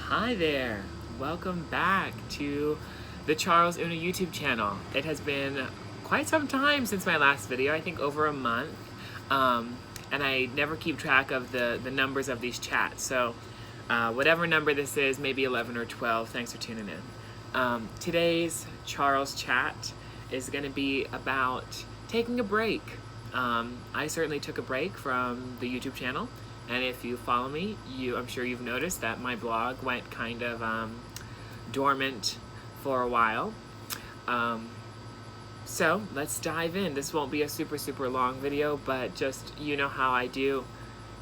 Hi there, welcome back to the Charles Una YouTube channel. It has been quite some time since my last video, I think over a month, and I never keep track of the numbers of these chats, so whatever number this is, maybe 11 or 12, thanks for tuning in. Today's Charles chat is going to be about taking a break. I certainly took a break from the YouTube channel. And if you follow me, I'm sure you've noticed that my blog went kind of dormant for a while. So let's dive in. This won't be a super long video, but just, you know how I do.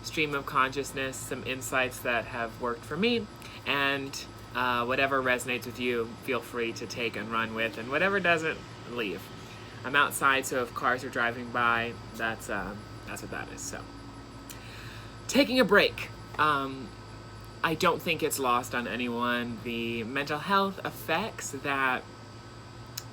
Stream of consciousness, some insights that have worked for me, and whatever resonates with you, feel free to take and run with, and whatever doesn't, leave. I'm outside, so if cars are driving by, that's what that is. So. Taking a break. I don't think it's lost on anyone the mental health effects that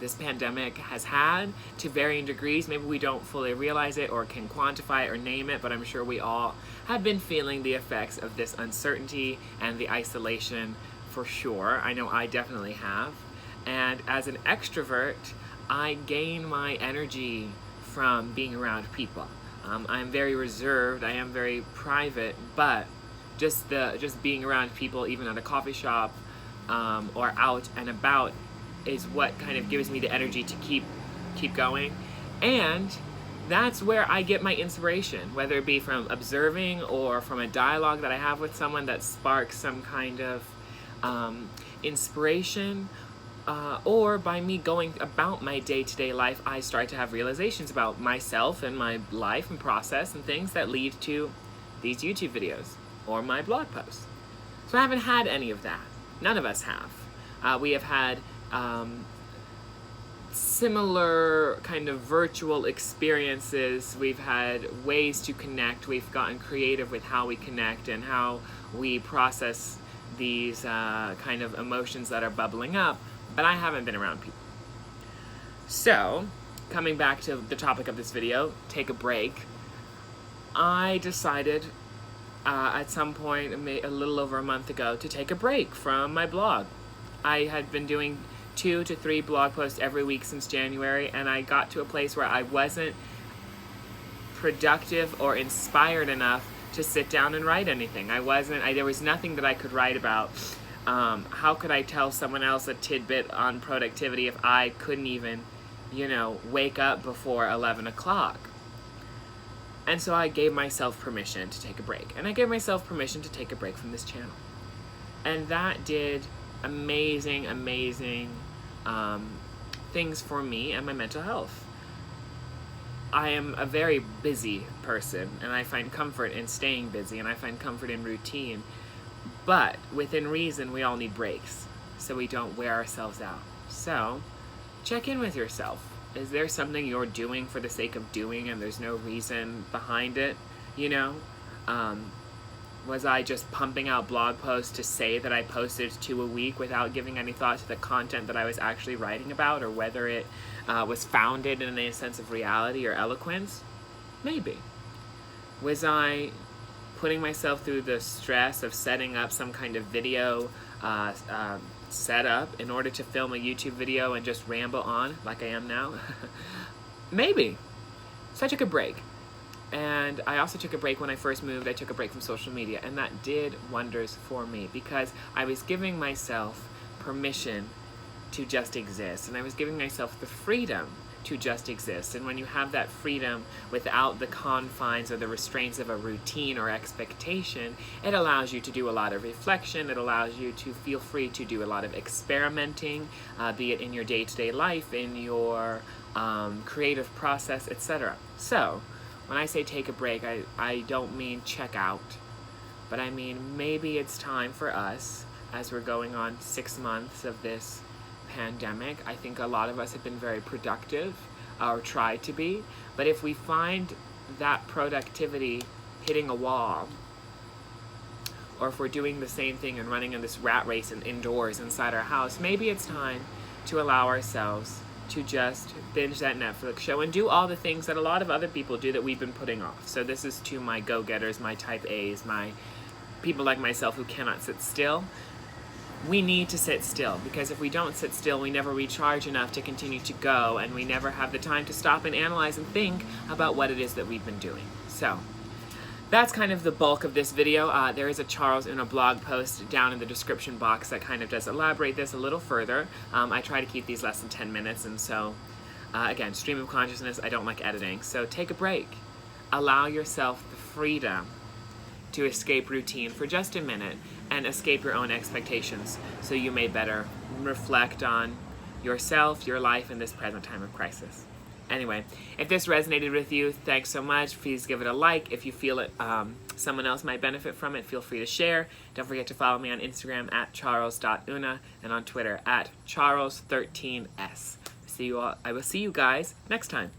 this pandemic has had to varying degrees. Maybe we don't fully realize it or can quantify it or name it, but I'm sure we all have been feeling the effects of this uncertainty and the isolation for sure. I know I definitely have. And as an extrovert, I gain my energy from being around people. I'm very reserved, I am very private, but just being around people, even at a coffee shop or out and about, is what kind of gives me the energy to keep going. And that's where I get my inspiration, whether it be from observing or from a dialogue that I have with someone that sparks some kind of inspiration. Or by me going about my day-to-day life, I start to have realizations about myself and my life and process and things that lead to these YouTube videos or my blog posts. So I haven't had any of that. None of us have. We have had similar kind of virtual experiences. We've had ways to connect. We've gotten creative with how we connect and how we process these kind of emotions that are bubbling up. But I haven't been around people. So, coming back to the topic of this video, take a break, I decided at some point, a little over a month ago, to take a break from my blog. I had been doing 2 to 3 blog posts every week since January, and I got to a place where I wasn't productive or inspired enough to sit down and write anything. There was nothing that I could write about. How could I tell someone else a tidbit on productivity if I couldn't even, wake up before 11 o'clock? And so I gave myself permission to take a break. And I gave myself permission to take a break from this channel. And that did amazing things for me and my mental health. I am a very busy person, and I find comfort in staying busy, and I find comfort in routine. But within reason, we all need breaks so we don't wear ourselves out. So check in with yourself. Is there something you're doing for the sake of doing and there's no reason behind it? Was I just pumping out blog posts to say that I posted 2 a week without giving any thought to the content that I was actually writing about, or whether it was founded in a sense of reality or eloquence? Maybe. Was I putting myself through the stress of setting up some kind of video setup in order to film a YouTube video and just ramble on like I am now? Maybe. So I took a break. And I also took a break when I first moved. I took a break from social media, and that did wonders for me because I was giving myself permission to just exist, and I was giving myself the freedom to just exist. And when you have that freedom without the confines or the restraints of a routine or expectation, it allows you to do a lot of reflection. It allows you to feel free to do a lot of experimenting, be it in your day-to-day life, in your creative process, etc. So when I say take a break, I don't mean check out, but I mean maybe it's time for us, as we're going on 6 months of this pandemic. I think a lot of us have been very productive, or tried to be, but if we find that productivity hitting a wall, or if we're doing the same thing and running in this rat race and indoors inside our house, maybe it's time to allow ourselves to just binge that Netflix show and do all the things that a lot of other people do that we've been putting off. So this is to my go-getters, my type A's, my people like myself who cannot sit still. we need to sit still, because if we don't sit still, we never recharge enough to continue to go, and we never have the time to stop and analyze and think about what it is that we've been doing. So that's kind of the bulk of this video. There is a Charles Una blog post down in the description box that kind of does elaborate this a little further. I try to keep these less than 10 minutes, and so again, stream of consciousness, I don't like editing. So take a break. Allow yourself the freedom to escape routine for just a minute and escape your own expectations, so you may better reflect on yourself, your life in this present time of crisis. Anyway, if this resonated with you, thanks so much. Please give it a like. If you feel it, someone else might benefit from it, feel free to share. Don't forget to follow me on Instagram at charles.una and on Twitter at charles13s. I will see you guys next time.